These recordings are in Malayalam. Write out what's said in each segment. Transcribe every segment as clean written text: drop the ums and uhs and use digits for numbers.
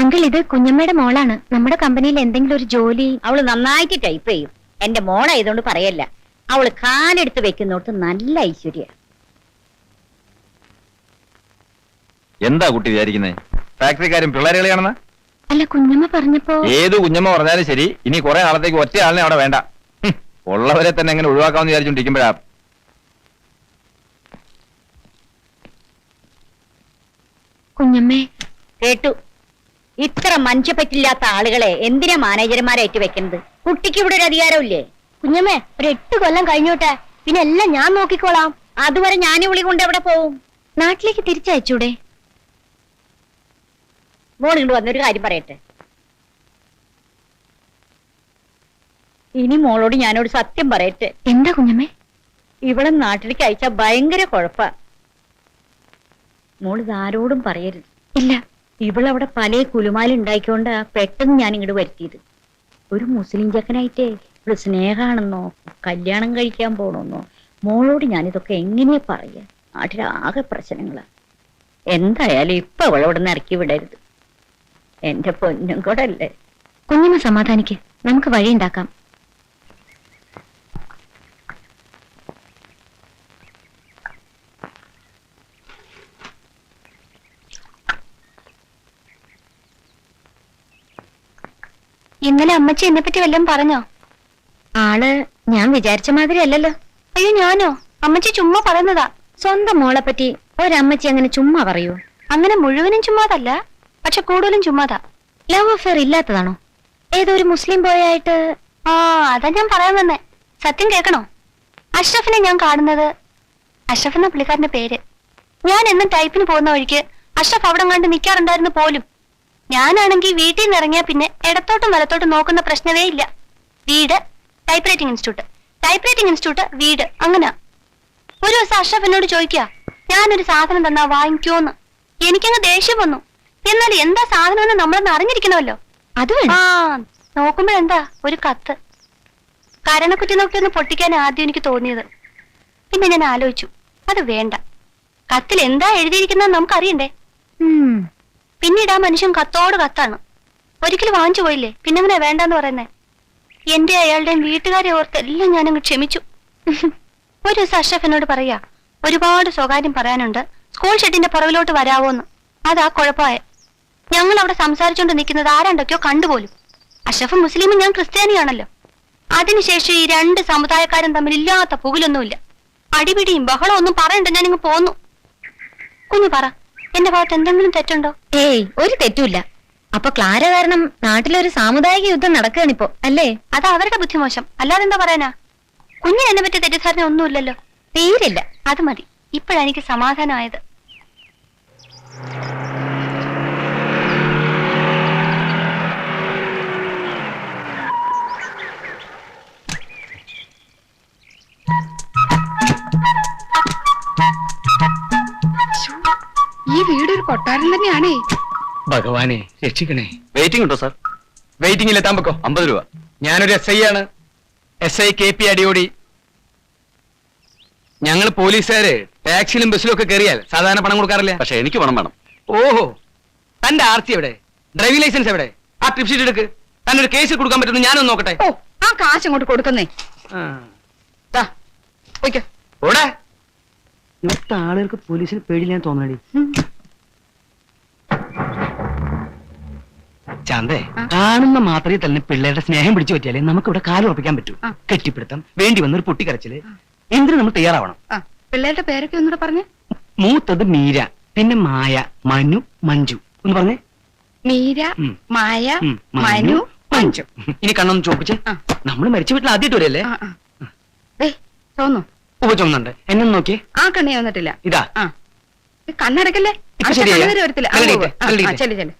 അങ്കിൾ, ഇത് കുഞ്ഞമ്മയുടെ മോളാണ്. നമ്മുടെ കമ്പനിയിൽ എന്തെങ്കിലും ഒരു ജോലി. അവള് നന്നായിട്ട് ടൈപ്പ് ചെയ്യും. എന്റെ മോളായതുകൊണ്ട് പറയല്ല. അവള് കാലെടുത്ത് വെക്കുന്നോട്ട് നല്ല ഐശ്വര്യ. എന്താ കുട്ടി വിചാരിക്കുന്നത്? ഫാക്ടറിക്കാരും പിള്ളേരുകളെയാണെന്ന്? അല്ല, കുഞ്ഞമ്മ പറഞ്ഞപ്പോ. ഏത് കുഞ്ഞമ്മ പറഞ്ഞാലും ശരി, ഇനി കുറെ നാളത്തേക്ക് ഒറ്റ ആളിനെ അവിടെ വേണ്ട. ഉള്ളവരെ തന്നെ എങ്ങനെ ഒഴിവാക്കാമെന്ന് വിചാരിച്ചോണ്ടിരിക്കുമ്പോഴാ. കുഞ്ഞമ്മേ, കേട്ടു. ഇത്ര മനുഷ്യപ്പറ്റില്ലാത്ത ആളുകളെ എന്തിനാ മാനേജർമാരായിട്ട് വെക്കുന്നത്? കുട്ടിക്ക് ഇവിടെ ഒരു അധികാരമില്ലേ? കുഞ്ഞമ്മേ, ഒരു 8 കൊല്ലം കഴിഞ്ഞോട്ടെ, പിന്നെ എല്ലാം ഞാൻ നോക്കിക്കോളാം. അതുവരെ ഞാൻ വിളി കൊണ്ട് എവിടെ പോവും? നാട്ടിലേക്ക് തിരിച്ചയച്ചൂടെ? മോൾ ഇങ്ങോട്ട് വന്നൊരു കാര്യം പറയട്ടെ. ഇനി മോളോട് ഞാനോട് സത്യം പറയട്ടെ. എന്താ കുഞ്ഞമ്മേ? ഇവിടെ നാട്ടിലേക്ക് അയച്ചാ ഭയങ്കര കുഴപ്പാ. മോൾ ഇതാരോടും പറയരുത്. ഇല്ല. ഇവളവിടെ പല കുലുമാലുണ്ടായിക്കൊണ്ടാ പെട്ടെന്ന് ഞാൻ ഇങ്ങോട്ട് വരുത്തിയത്. ഒരു മുസ്ലിം ചെക്കനായിട്ടേ ഇവിടെ സ്നേഹാണെന്നോ കല്യാണം കഴിക്കാൻ പോണെന്നോ മോളോട് ഞാനിതൊക്കെ എങ്ങനെയാ പറയാ? നാട്ടിലാകെ പ്രശ്നങ്ങളാ. എന്തായാലും ഇപ്പൊ അവളെ ഇവിടെ നിന്ന് ഇറക്കി വിടരുത്. എന്റെ പൊന്നും കൂടെ അല്ലേ. കുഞ്ഞമ്മ സമാധാനിക്ക്, നമുക്ക് വഴിയുണ്ടാക്കാം. ഇന്നലെ അമ്മച്ചി എന്നെ പറ്റി വല്ലതും പറഞ്ഞോ? ആള് ഞാൻ വിചാരിച്ച മാതിരി അല്ലല്ലോ. അയ്യോ, ഞാനോ? അമ്മച്ചി ചുമ്മാ പറയുന്നതാ. സ്വന്തം മോളെ പറ്റി ഒരമ്മച്ചി അങ്ങനെ ചുമ്മാ പറയൂ? അങ്ങനെ മുഴുവനും ചുമ്മാതല്ല, പക്ഷെ കൂടുതലും ചുമ്മാതാ. Love affair ഇല്ലാത്തതാണോ? ഏതോ ഒരു മുസ്ലിം ബോയായിട്ട്? ആ, അതാ ഞാൻ പറയാൻ വന്നേ. സത്യം കേൾക്കണോ? അഷ്റഫിനെ ഞാൻ കാണുന്നത്. അഷ്റഫ് എന്ന പുള്ളിക്കാരന്റെ പേര്. ഞാൻ എന്നും ടൈപ്പിന് പോകുന്ന വഴിക്ക് അഷ്റഫ് അവിടെ കണ്ട് നിൽക്കാറുണ്ടായിരുന്നു പോലും. ഞാനാണെങ്കിൽ വീട്ടിൽ നിന്ന് ഇറങ്ങിയാ പിന്നെ ഇടത്തോട്ടും വലത്തോട്ടും നോക്കുന്ന പ്രശ്നമേ ഇല്ല. വീട്, type writing institute, type writing institute, വീട്, അങ്ങനെ. ഒരു ദിവസം അഷ്റഫ് എന്നോട് ചോദിക്കുക, ഞാനൊരു സാധനം തന്നാ വാങ്ങിക്കോന്ന്. എനിക്കങ്ങ് ദേഷ്യം വന്നു. എന്നാൽ എന്താ സാധനം എന്ന് നമ്മളൊന്ന് അറിഞ്ഞിരിക്കണമല്ലോ. അത് ആ നോക്കുമ്പോഴെന്താ ഒരു കത്ത്. കരണക്കുറ്റി നോക്കി ഒന്ന് പൊട്ടിക്കാൻ ആദ്യം എനിക്ക് തോന്നിയത്. പിന്നെ ഞാൻ ആലോചിച്ചു, അത് വേണ്ട. കത്തിൽ എന്താ എഴുതിയിരിക്കുന്നത് നമുക്കറിയണ്ടേ. പിന്നീട് ആ മനുഷ്യൻ കത്തോട് കത്താണ്. ഒരിക്കലും വാങ്ങിച്ചു പോയില്ലേ, പിന്നെങ്ങനെ വേണ്ടെന്ന് പറയുന്നേ. എന്റെ അയാളുടെയും വീട്ടുകാരെ ഓർത്ത് എല്ലാം ഞാനങ്ങ് ക്ഷമിച്ചു. ഒരു ദിവസം അഷ്റഫ് എന്നോട് പറയാ, ഒരുപാട് സ്വകാര്യം പറയാനുണ്ട്, സ്കൂൾ ഷെഡിന്റെ പുറകിലോട്ട് വരാവോന്ന്. അതാ കുഴപ്പമായ. ഞങ്ങൾ അവിടെ സംസാരിച്ചോണ്ട് നിൽക്കുന്നത് ആരാണ്ടൊക്കെയോ കണ്ടുപോലും. അഷ്റഫ് മുസ്ലിമും ഞാൻ ക്രിസ്ത്യാനിയാണല്ലോ. അതിനുശേഷം ഈ 2 സമുദായക്കാരും തമ്മിൽ ഇല്ലാത്ത പുകിലൊന്നുമില്ല. അടിപിടിയും ബഹളവും ഒന്നും പറയണ്ട, ഞാനിങ്ങ് പോന്നു. കുഞ്ഞു പറ, എന്റെ ഭാഗത്ത് എന്തെങ്കിലും തെറ്റുണ്ടോ? ഏയ്, ഒരു തെറ്റുമില്ല. അപ്പൊ ക്ലാര കാരണം നാട്ടിലൊരു സാമുദായിക യുദ്ധം നടക്കുകയാണിപ്പോ, അല്ലേ? അത് അവരുടെ ബുദ്ധിമോശം, അല്ലാതെ എന്താ പറയാനാ? കുഞ്ഞിന് എന്നെ പറ്റിയ തെറ്റിദ്ധാരണ ഒന്നുമില്ലല്ലോ. തീരില്ല. അത് മതി. ഇപ്പോഴാണ് എനിക്ക് സമാധാനമായത്. ഈ വീടൊരു കൊട്ടാരം തന്നെയാണേ. ഭഗവാനെ രക്ഷിക്കണേ. വെയിറ്റിംഗ് ഉണ്ടോ സാർ? വെയിറ്റിംഗിൽ എത്താൻ വെക്കോ. 50 രൂപ. ഞാനൊരു SI ആണ്. SI KP Adiyodi. ഞങ്ങൾ പോലീസുകാര് ടാക്സിയിലും ബസ്സിലും ഒക്കെ കയറിയാൽ സാധാരണ പണം കൊടുക്കാറില്ല. പക്ഷെ എനിക്ക് പണം വേണം. ഓഹോ, തന്റെ RC എവിടെ? ഡ്രൈവിംഗ് ലൈസൻസ് എവിടെ? ആ ട്രിപ്പ് ഷീറ്റ് എടുക്ക്. തന്നെ ഒരു കേസ് കൊടുക്കാൻ പറ്റുന്ന ഞാനൊന്ന് നോക്കട്ടെ. ഓ, ആ കാശ് അങ്ങോട്ട് കൊടുക്കുന്നേ. ഓടെ ഇവിടുത്തെ ആളുകൾക്ക് പോലീസിന് പേടിയില്ലാൻ തോന്നണേ. ചാന്തേ, കാണുന്ന മാത്രമേ തന്നെ പിള്ളേരുടെ സ്നേഹം പിടിച്ചു പറ്റിയാലേ നമുക്ക് ഇവിടെ കാലുറപ്പിക്കാൻ പറ്റൂ. കെട്ടിപ്പിടുത്തം, വേണ്ടി വന്നൊരു പൊട്ടിക്കരച്ചില്, എന്തിനു നമ്മൾ തയ്യാറാവണം. പിള്ളേരുടെ പേരൊക്കെ ഒന്നുകൂടെ പറഞ്ഞേ. മൂത്തത് മീര, പിന്നെ മായ, മനു, മഞ്ജു. ഒന്ന് പറഞ്ഞേ. മീര, മായ, മനു, മഞ്ജു. ഇനി കണ്ണൊന്ന് ചോപ്പിച്ച്. നമ്മൾ മരിച്ച വീട്ടിൽ ആദ്യമായിട്ട് വരല്ലേ? തോന്നു ചുമന്നുണ്ട്. എന്നെ നോക്കിയേ. ആ കണ്ണി വന്നിട്ടില്ല. ഇതാ കണ്ണടക്കല്ലേ, വരത്തില്ല. ചെല്ലു.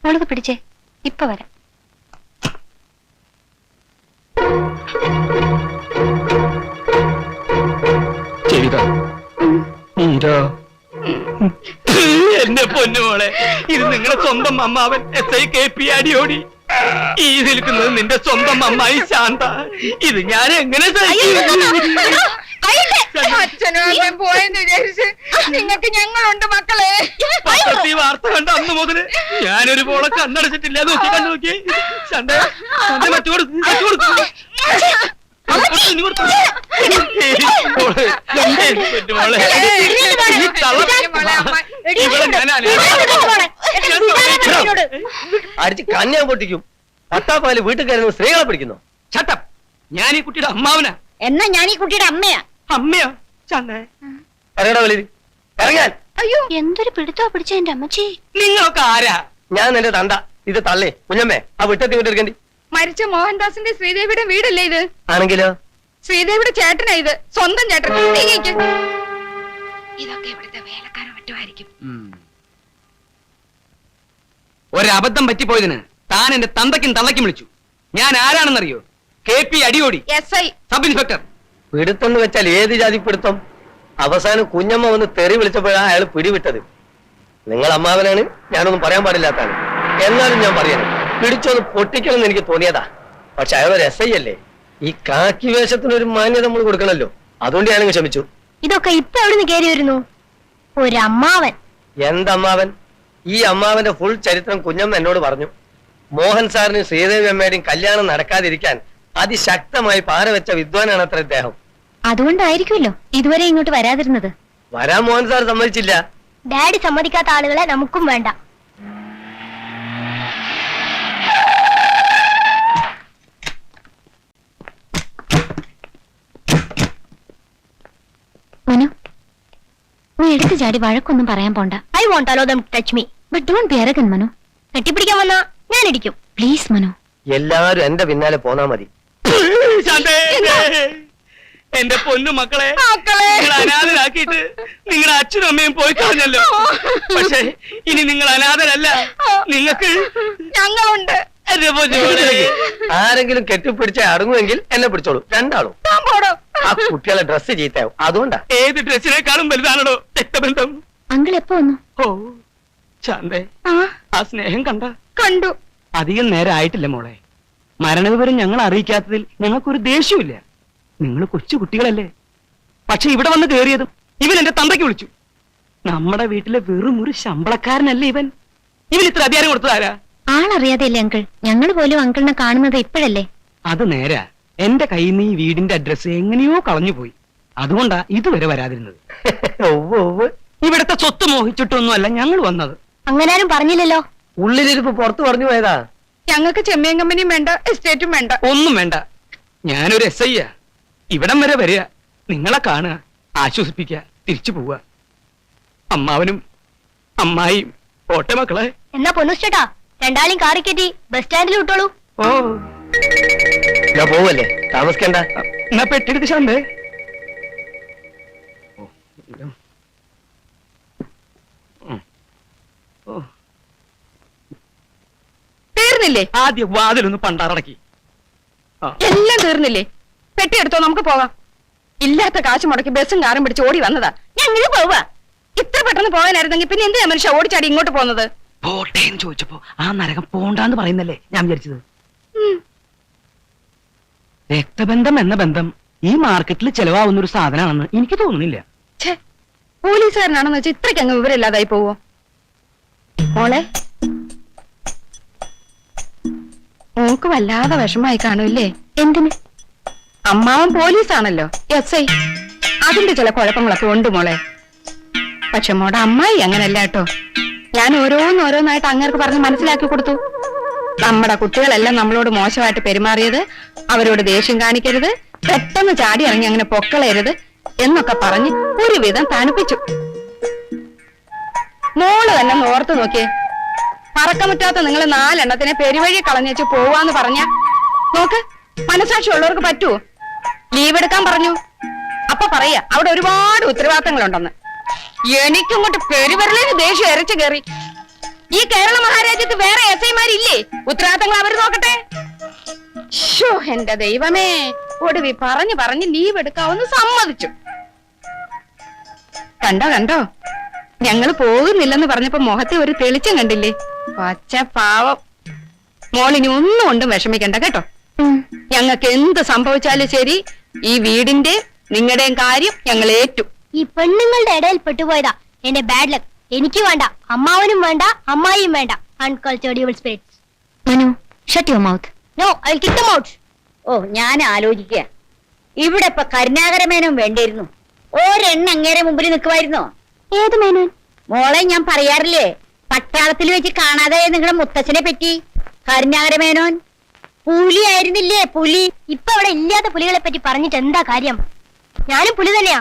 മോളത് പിടിച്ചേ, ഇപ്പൊ വരാം. എന്റെ പൊന്നുമോളെ, ഇത് നിങ്ങളുടെ സ്വന്തം അമ്മാവൻ SI KP അടിയോടി. ഈ നിൽക്കുന്നത് നിന്റെ സ്വന്തം അമ്മായി ശാന്ത. ഇത് ഞാൻ എങ്ങനെ അച്ഛനും അമ്മയും പോയെന്ന് വിചാരിച്ച് നിങ്ങൾക്ക് ഞങ്ങളുണ്ട് മക്കളെ. പത്രത്തിൽ വാർത്ത കണ്ട അന്ന് മുതല് ഞാനൊരു പോളെ കണ്ണടച്ചിട്ടില്ല. നോക്കി കണ്ടു നോക്കി മറ്റു കൊടുത്തു. അടിച്ച് കന്യാൻ പൊട്ടിക്കും. പട്ടാപ്പാല് വീട്ടിൽ കയറുന്ന സ്ത്രീകളെ പിടിക്കുന്നു. ചട്ടം, ഞാൻ ഈ കുട്ടിയുടെ അമ്മാവനാ. എന്നാ ഞാൻ ഈ കുട്ടിയുടെ അമ്മയാ. അമ്മയോ ചണ്ടേ? ഇറങ്ങടാ വെളിയിൽ, ഇറങ്ങാൻ. അയ്യോ എന്തൊരു പിടുത്തോ പിടിച്ച എന്റെ അമ്മച്ചി. നിങ്ങളൊക്കെ ആരാ? ഞാൻ നിന്റെ തണ്ട, ഇത് തള്ളേ. കുഞ്ഞമ്മേ, ആ വിട്ടത്തി വിട്ടെടുക്കണ്ടി. മരിച്ച മോഹൻദാസിന്റെ ശ്രീദേവിയുടെ വീടല്ലേ ഇത്? ആണെങ്കിലോ? ശ്രീദേവിയുടെ ചേട്ടനാ ഇത്, സ്വന്തം ചേട്ടൻ. നീങ്ങിക്ക്. ഇതൊക്കെ ഇവിടുത്തെ വേലക്കാരോ മറ്റുമായിരിക്കും. ഒരബദ്ധം പറ്റിപ്പോയതിന് താൻ എന്റെ തന്തയ്ക്കും തള്ളയ്ക്കും വിളിച്ചു. ഞാൻ ആരാണെന്നറിയോ? KP അടിയോടി, SI. Sub inspector. പിടുത്തെന്ന് വെച്ചാൽ ഏത് ജാതി പിടുത്തം? അവസാനം കുഞ്ഞമ്മ വന്ന് തെറി വിളിച്ചപ്പോഴാണ് അയാൾ പിടിവിട്ടത്. നിങ്ങൾ അമ്മാവനാണ്, ഞാനൊന്നും പറയാൻ പാടില്ലാത്താണ്. എന്നാലും ഞാൻ പറയണം, പിടിച്ചൊന്ന് പൊട്ടിക്കണമെന്ന് എനിക്ക് തോന്നിയതാ. പക്ഷെ അയാളൊരു SI അല്ലേ. ഈ കാക്കി വേഷത്തിനൊരു മാന്യത നമ്മൾ കൊടുക്കണല്ലോ. അതുകൊണ്ട് ഞാനങ്ങ് ക്ഷമിച്ചു. ഇതൊക്കെ ഇപ്പൊ എവിടെ നിന്ന് കയറി വരുന്നു? ഒരമ്മാവൻ. എന്തമ്മാവൻ? ഈ അമ്മാവന്റെ ഫുൾ ചരിത്രം കുഞ്ഞമ്മ എന്നോട് പറഞ്ഞു. മോഹൻ സാറിനും ശ്രീദേവി അമ്മയുടെയും കല്യാണം നടക്കാതിരിക്കാൻ അതിശക്തമായി പാരവെച്ച വിദ്വാനാണ് അത്ര ഇദ്ദേഹം. അതുകൊണ്ടായിരിക്കുമല്ലോ ഇതുവരെ ഇങ്ങോട്ട് വരാതിരുന്നത്. വരാൻ മോഹൻ സാർ സമ്മതിച്ചില്ല. ഡാഡി സമ്മതിക്കാത്ത ആളുകളെ നമുക്കും വേണ്ട. മനു, നീ എടുത്തു ചാടി വഴക്കൊന്നും പറയാൻ പോണ്ട. I won't allow them touch me but don't be arrogant Manu. കെട്ടിപ്പിടിക്കാൻ വന്നാ ഞാൻ ഇടിക്കും. പ്ലീസ് മനു. എല്ലാരും എന്റെ പിന്നാലെ പോന്നാ മതി. എന്റെ പൊന്നു മക്കളെ, നിങ്ങൾ അനാഥരാക്കിയിട്ട് നിങ്ങളുടെ അച്ഛനും അമ്മയും പോയി കളഞ്ഞല്ലോ. പക്ഷേ ഇനി നിങ്ങൾ അനാഥരല്ല, നിങ്ങൾക്ക് ഞങ്ങളുണ്ട്. എന്റെ പൊന്നുമോളെ. ആരെങ്കിലും കെട്ടിപ്പിടിച്ച അടങ്ങുമെങ്കിൽ എന്നെ പിടിച്ചോളൂ. രണ്ടാളും. ആ കുട്ടികളെ ഡ്രസ്സ് ചീത്തയാവും, അതുകൊണ്ടാ. ഏത് ഡ്രസ്സിനേക്കാളും വലുതാണോ രക്തബന്ധം? അങ്കിൾ എപ്പോ വന്നു? ഓ ചാന്തേ, ആ സ്നേഹം കണ്ടു. അധികം നേരം ആയിട്ടില്ല മോളെ. മരണവിവരം ഞങ്ങൾ അറിയിക്കാത്തതിൽ ഞങ്ങൾക്കൊരു ദേഷ്യമില്ല. നിങ്ങൾ കൊച്ചു കുട്ടികളല്ലേ. പക്ഷെ ഇവിടെ വന്ന് കയറിയതും ഇവൻ എന്റെ തന്തയ്ക്ക് വിളിച്ചു. നമ്മുടെ വീട്ടിലെ വെറും ഒരു ശമ്പളക്കാരനല്ലേ ഇവൻ. ഇവൻ ഇത്ര അധികാരം കൊടുത്തതാരാ? ആളറിയാതെയല്ലേ അങ്കിൾ. ഞങ്ങൾ പോലും അങ്കിളിനെ കാണുന്നത് ഇപ്പോഴല്ലേ. അത് നേരാ. എന്റെ കയ്യിൽ നിന്ന് ഈ വീടിന്റെ അഡ്രസ് എങ്ങനെയോ കളഞ്ഞു പോയി. അതുകൊണ്ടാ ഇതുവരെ വരാതിരുന്നത്. ഇവിടുത്തെ സ്വത്ത് മോഹിച്ചിട്ടൊന്നുമല്ല ഞങ്ങൾ വന്നത്. അങ്ങനാരും പറഞ്ഞില്ലല്ലോ. ഉള്ളിലിരിപ്പ് പുറത്തു പറഞ്ഞു പോയതാ. ഞങ്ങൾക്ക് ചെമ്മീൻ കമ്പനിയും വേണ്ട, എസ്റ്റേറ്റും വേണ്ട. ഒന്നും വേണ്ട. ഞാനൊരു SI യാ. ഇവിടം വരെ വരിക, നിങ്ങളെ കാണുക, ആശ്വസിപ്പിക്കുക, തിരിച്ചു പോവുക. അമ്മാവനും അമ്മായിയും ഓട്ടെ മക്കളെ. എന്നാ പൊന്നുസ്റ്റേട്ടാ, രണ്ടാളും കാറി കയറ്റി ബസ് സ്റ്റാൻഡിൽ വിട്ടോളൂ. ഓ ഞാൻ പോവല്ലേ, താമസിക്കണ്ട. എന്നാ പെട്ടെടുത്ത് ശാന്തേ. തീർന്നില്ലേ? ആദ്യം വാതിലൊന്ന് പണ്ടാറടക്കി. എല്ലാം തീർന്നില്ലേ? പെട്ടി എടുത്തോ, നമുക്ക് പോവാം. ഇല്ലാത്ത കാശ് മുടക്കി ബസ്സും കാറും പിടിച്ച് ഓടി വന്നതാ. ഞങ്ങൾ പോവാ. ഇത്ര പെട്ടെന്ന് പോകാനായിരുന്നെങ്കിൽ പിന്നെ എന്തിനാ മനുഷ്യ ഓടിച്ചാടി ഇങ്ങോട്ട് പോകുന്നത്? പോട്ടേന്ന് ചോദിച്ചപ്പോ ആ നരകം പോണ്ടാന്ന് പറയുന്നല്ലേ ഞാൻ വിചാരിച്ചത്. രക്തബന്ധം എന്ന ബന്ധം ഈ മാർക്കറ്റിൽ ചെലവാകുന്ന ഒരു സാധനമാണെന്ന് എനിക്ക് തോന്നുന്നില്ല. പോലീസുകാരനാണെന്ന് വെച്ചാൽ ഇത്രയ്ക്ക് അങ്ങ് വിവരമില്ലാതായി പോവോ? മോളെ, മോക്ക് വല്ലാതെ വിഷമായി കാണൂല്ലേ? എന്തിന്? അമ്മാവൻ പോലീസാണല്ലോ, SI. അതിന്റെ ചില കുഴപ്പങ്ങളൊക്കെ ഉണ്ട് മോളെ. പക്ഷെ മോടെ അമ്മായി അങ്ങനല്ല കേട്ടോ. ഞാൻ ഓരോന്നായിട്ട് അങ്ങേർക്ക് പറഞ്ഞ് മനസ്സിലാക്കി കൊടുത്തു. നമ്മുടെ കുട്ടികളെല്ലാം നമ്മളോട് മോശമായിട്ട് പെരുമാറിയത്, അവരോട് ദേഷ്യം കാണിക്കരുത്, പെട്ടെന്ന് ചാടി ഇറങ്ങി അങ്ങനെ പൊക്കളയരുത് എന്നൊക്കെ പറഞ്ഞ് ഒരുവിധം തണുപ്പിച്ചു. മോള് തന്നെ ഓർത്ത് നോക്കിയേ. പറക്കമുറ്റാത്ത നിങ്ങൾ 4 എണ്ണത്തിനെ പെരുവഴി കളഞ്ഞേച്ച് പോവാന്ന് പറഞ്ഞ നോക്ക്, മനസാക്ഷി ഉള്ളവർക്ക് പറ്റുവോ? ലീവ് എടുക്കാൻ പറഞ്ഞു. അപ്പൊ പറയാ അവിടെ ഒരുപാട് ഉത്തരവാദിത്തങ്ങളുണ്ടെന്ന്. എനിക്കിങ്ങോട്ട് പെരുവരലിന് ദേഷ്യം ഇരച്ചു കയറി. ഈ കേരള മഹാരാജ്യത്ത് വേറെ SI-മാരില്ലേ? ഉത്തരവാദിത്തങ്ങൾ അവര് നോക്കട്ടെ. എന്റെ ദൈവമേ, ഒടുവി പറഞ്ഞ് ലീവ് എടുക്കാവെന്ന് സമ്മതിച്ചു. കണ്ടോ ഞങ്ങൾ പോകുന്നില്ലെന്ന് പറഞ്ഞപ്പോ മുഖത്തെ ഒരു തെളിച്ചം കണ്ടില്ലേ? പച്ച പാവം. മോളിനി ഒന്നും കൊണ്ടും വിഷമിക്കണ്ട കേട്ടോ. ഞങ്ങൾക്ക് എന്ത് സംഭവിച്ചാലും ശരി, ഈ വീടിന്റെ നിങ്ങളുടെയും കാര്യം ഞങ്ങൾ ഏറ്റു. ഈ പെണ്ണുങ്ങളുടെ ഇടയിൽ പെട്ടുപോയതാ എന്റെ ബാഡ് ലക്ക്. എനിക്ക് വേണ്ട, അമ്മാവനും വേണ്ട, അമ്മായിയും വേണ്ട. Uncultured evil spirits. Manu, shut your mouth. No, I will kick them out. ഓ, ഞാൻ ആലോചിക്കുക, ഇവിടെ ഇപ്പൊ കരുണാകരമേനോൻ വേണ്ടിയിരുന്നു. ഒരെണ്ണ അങ്ങേരെ മുമ്പിൽ നിൽക്കുമായിരുന്നോ? ഏത് മേനോൻ? മോളെ ഞാൻ പറയാറില്ലേ, പട്ടാളത്തിൽ വെച്ച് കാണാതെ നിങ്ങളുടെ മുത്തച്ഛനെ പറ്റി. കരുണാകരമേനോൻ പുലി ആയിരുന്നില്ലേ, പുലി. ഇപ്പൊ അവിടെ ഇല്ലാത്ത പുലികളെ പറ്റി പറഞ്ഞിട്ട് എന്താ കാര്യം? ഞാനും പുലി തന്നെയാ,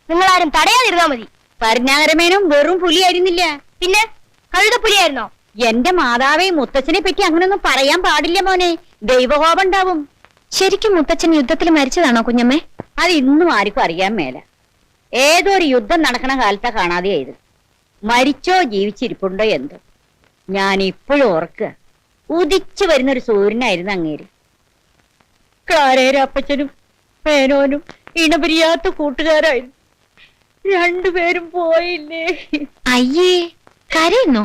നിങ്ങളാരും തടയാതിരുന്നാ മതി. കരുണാകരമേനോൻ വെറും പുലി ആയിരുന്നില്ല. പിന്നെ കഴുതപ്പുലിയായിരുന്നോ? എന്റെ മാതാവേ, മുത്തച്ഛനെ പറ്റി അങ്ങനൊന്നും പറയാൻ പാടില്ല മോനെ, ദൈവകോപം ഉണ്ടാവും. ശരിക്കും മുത്തച്ഛൻ യുദ്ധത്തിൽ മരിച്ചതാണോ കുഞ്ഞമ്മേ? അത് ഇന്നും ആർക്കും അറിയാൻ മേല. ഏതോ ഒരു യുദ്ധം നടക്കണ കാലത്താ കാണാതെയായത്. മരിച്ചോ ജീവിച്ചിരിപ്പുണ്ടോ എന്തോ. ഞാൻ ഇപ്പോഴും ഓർക്കുക, ഉദിച്ചു വരുന്നൊരു സൂര്യനായിരുന്നു അങ്ങേര്. ക്ലാരയുടെ അപ്പച്ചനും മേനോനും ഇണപിരിയാത്ത കൂട്ടുകാരായിരുന്നു. രണ്ടുപേരും പോയില്ലേ. അയ്യേ, കരയുന്നോ?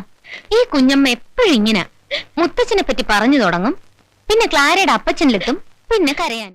ഈ കുഞ്ഞമ്മ എപ്പോഴും ഇങ്ങനെ മുത്തച്ഛനെ പറ്റി പറഞ്ഞു തുടങ്ങും, പിന്നെ ക്ലാരയുടെ അപ്പച്ചനിലെത്തും, പിന്നെ കരയാൻ.